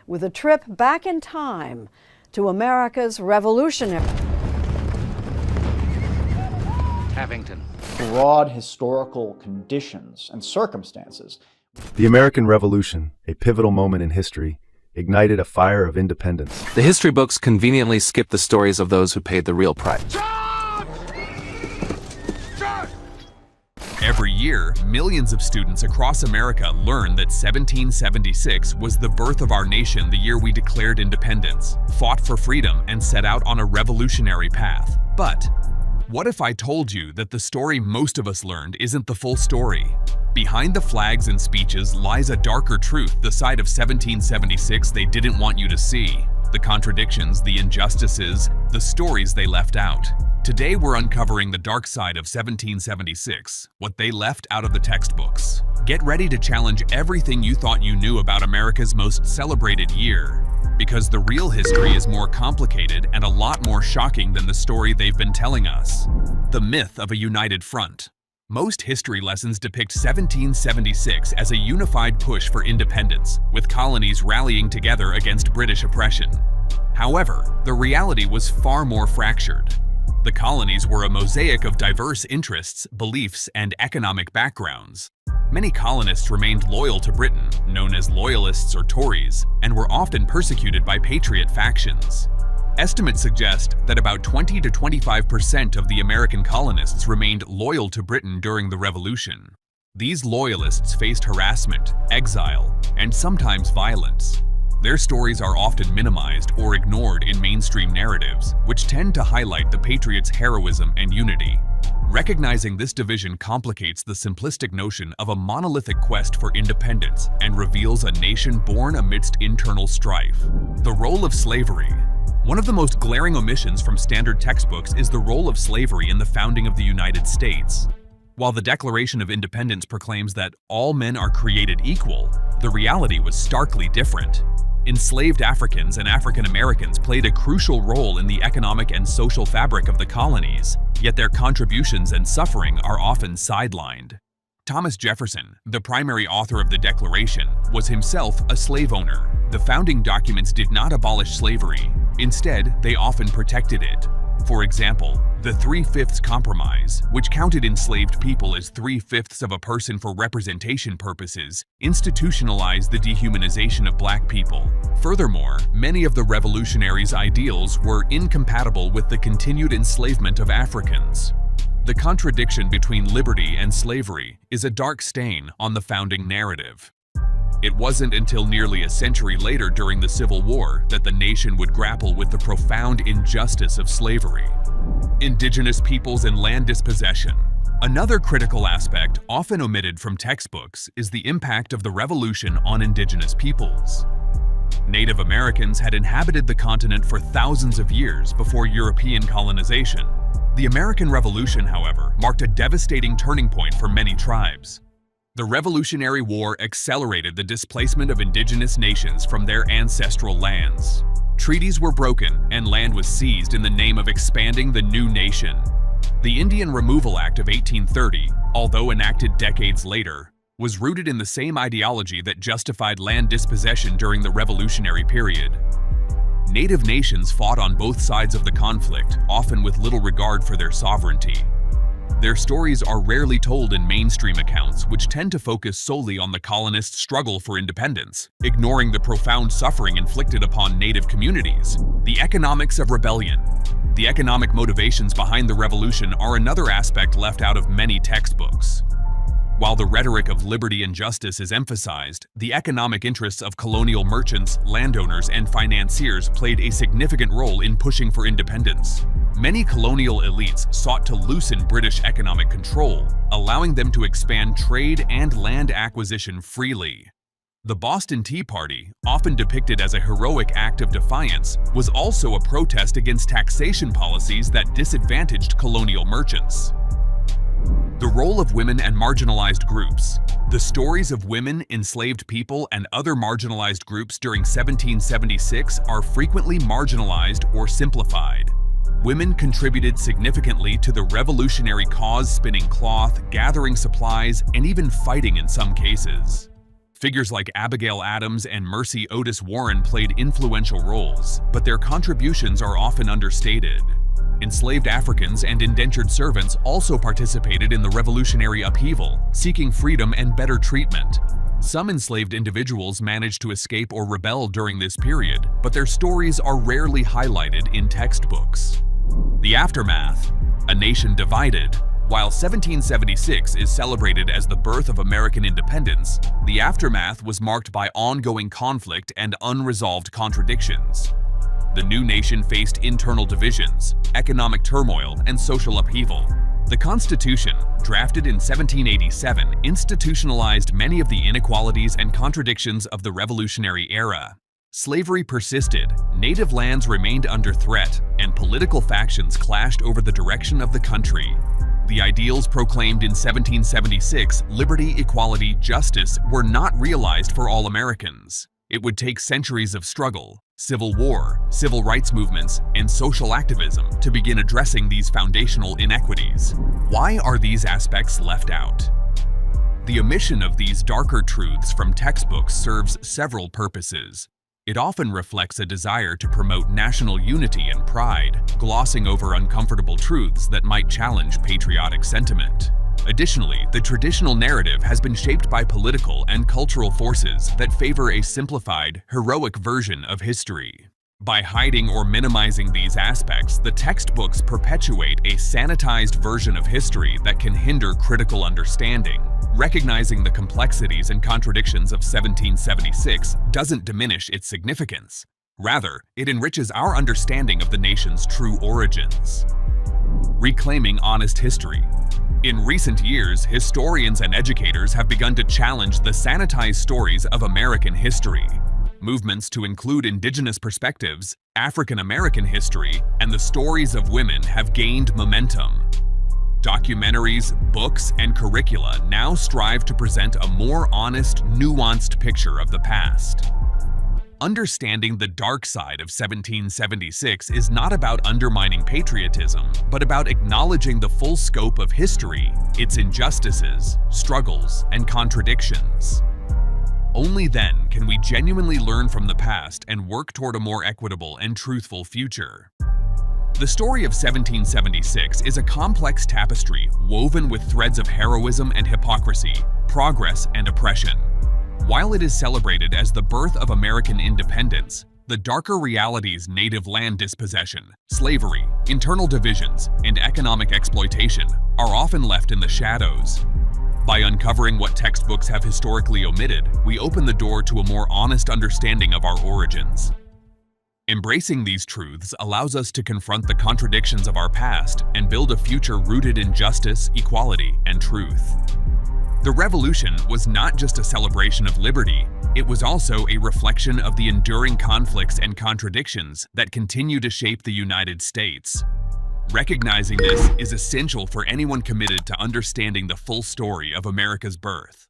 with a trip back in time to America's revolutionary. Havington. Broad historical conditions and circumstances. The American Revolution, a pivotal moment in history, ignited a fire of independence. The history books conveniently skip the stories of those who paid the real price. Every year, millions of students across America learn that 1776 was the birth of our nation, the year we declared independence, fought for freedom, and set out on a revolutionary path. But what if I told you that the story most of us learned isn't the full story? Behind the flags and speeches lies a darker truth, the side of 1776 they didn't want you to see. The contradictions, the injustices, the stories they left out. Today we're uncovering the dark side of 1776, what they left out of the textbooks. Get ready to challenge everything you thought you knew about America's most celebrated year, because the real history is more complicated and a lot more shocking than the story they've been telling us. The myth of a united front. Most history lessons depict 1776 as a unified push for independence, with colonies rallying together against British oppression. However, the reality was far more fractured. The colonies were a mosaic of diverse interests, beliefs, and economic backgrounds. Many colonists remained loyal to Britain, known as Loyalists or Tories, and were often persecuted by patriot factions. Estimates suggest that about 20 to 25% of the American colonists remained loyal to Britain during the Revolution. These loyalists faced harassment, exile, and sometimes violence. Their stories are often minimized or ignored in mainstream narratives, which tend to highlight the Patriots' heroism and unity. Recognizing this division complicates the simplistic notion of a monolithic quest for independence and reveals a nation born amidst internal strife. The role of slavery. One of the most glaring omissions from standard textbooks is the role of slavery in the founding of the United States. While the Declaration of Independence proclaims that all men are created equal, the reality was starkly different. Enslaved Africans and African Americans played a crucial role in the economic and social fabric of the colonies, yet their contributions and suffering are often sidelined. Thomas Jefferson, the primary author of the Declaration, was himself a slave owner. The founding documents did not abolish slavery. Instead, they often protected it. For example, the 3/5 Compromise, which counted enslaved people as 3/5 of a person for representation purposes, institutionalized the dehumanization of black people. Furthermore, many of the revolutionaries' ideals were incompatible with the continued enslavement of Africans. The contradiction between liberty and slavery is a dark stain on the founding narrative. It wasn't until nearly a century later during the Civil War that the nation would grapple with the profound injustice of slavery. Indigenous peoples and land dispossession. Another critical aspect, often omitted from textbooks, is the impact of the Revolution on indigenous peoples. Native Americans had inhabited the continent for thousands of years before European colonization. The American Revolution, however, marked a devastating turning point for many tribes. The Revolutionary War accelerated the displacement of indigenous nations from their ancestral lands. Treaties were broken and land was seized in the name of expanding the new nation. The Indian Removal Act of 1830, although enacted decades later, was rooted in the same ideology that justified land dispossession during the Revolutionary period. Native nations fought on both sides of the conflict, often with little regard for their sovereignty. Their stories are rarely told in mainstream accounts, which tend to focus solely on the colonists' struggle for independence, ignoring the profound suffering inflicted upon native communities. The economics of rebellion. The economic motivations behind the revolution are another aspect left out of many textbooks. While the rhetoric of liberty and justice is emphasized, the economic interests of colonial merchants, landowners, and financiers played a significant role in pushing for independence. Many colonial elites sought to loosen British economic control, allowing them to expand trade and land acquisition freely. The Boston Tea Party, often depicted as a heroic act of defiance, was also a protest against taxation policies that disadvantaged colonial merchants. The role of women and marginalized groups. The stories of women, enslaved people, and other marginalized groups during 1776 are frequently marginalized or simplified. Women contributed significantly to the revolutionary cause, spinning cloth, gathering supplies, and even fighting in some cases. Figures like Abigail Adams and Mercy Otis Warren played influential roles, but their contributions are often understated. Enslaved Africans and indentured servants also participated in the revolutionary upheaval, seeking freedom and better treatment. Some enslaved individuals managed to escape or rebel during this period, but their stories are rarely highlighted in textbooks. The aftermath: a nation divided. While 1776 is celebrated as the birth of American independence, the aftermath was marked by ongoing conflict and unresolved contradictions. The new nation faced internal divisions, economic turmoil, and social upheaval. The Constitution, drafted in 1787, institutionalized many of the inequalities and contradictions of the Revolutionary era. Slavery persisted, native lands remained under threat, and political factions clashed over the direction of the country. The ideals proclaimed in 1776, liberty, equality, justice, were not realized for all Americans. It would take centuries of struggle, civil war, civil rights movements, and social activism to begin addressing these foundational inequities. Why are these aspects left out? The omission of these darker truths from textbooks serves several purposes. It often reflects a desire to promote national unity and pride, glossing over uncomfortable truths that might challenge patriotic sentiment. Additionally, the traditional narrative has been shaped by political and cultural forces that favor a simplified, heroic version of history. By hiding or minimizing these aspects, the textbooks perpetuate a sanitized version of history that can hinder critical understanding. Recognizing the complexities and contradictions of 1776 doesn't diminish its significance. Rather, it enriches our understanding of the nation's true origins. Reclaiming honest history. In recent years, historians and educators have begun to challenge the sanitized stories of American history. Movements to include indigenous perspectives, African American history, and the stories of women have gained momentum. Documentaries, books, and curricula now strive to present a more honest, nuanced picture of the past. Understanding the dark side of 1776 is not about undermining patriotism, but about acknowledging the full scope of history, its injustices, struggles, and contradictions. Only then can we genuinely learn from the past and work toward a more equitable and truthful future. The story of 1776 is a complex tapestry woven with threads of heroism and hypocrisy, progress and oppression. While it is celebrated as the birth of American independence, the darker realities: native land dispossession, slavery, internal divisions, and economic exploitation are often left in the shadows. By uncovering what textbooks have historically omitted, we open the door to a more honest understanding of our origins. Embracing these truths allows us to confront the contradictions of our past and build a future rooted in justice, equality, and truth. The Revolution was not just a celebration of liberty, it was also a reflection of the enduring conflicts and contradictions that continue to shape the United States. Recognizing this is essential for anyone committed to understanding the full story of America's birth.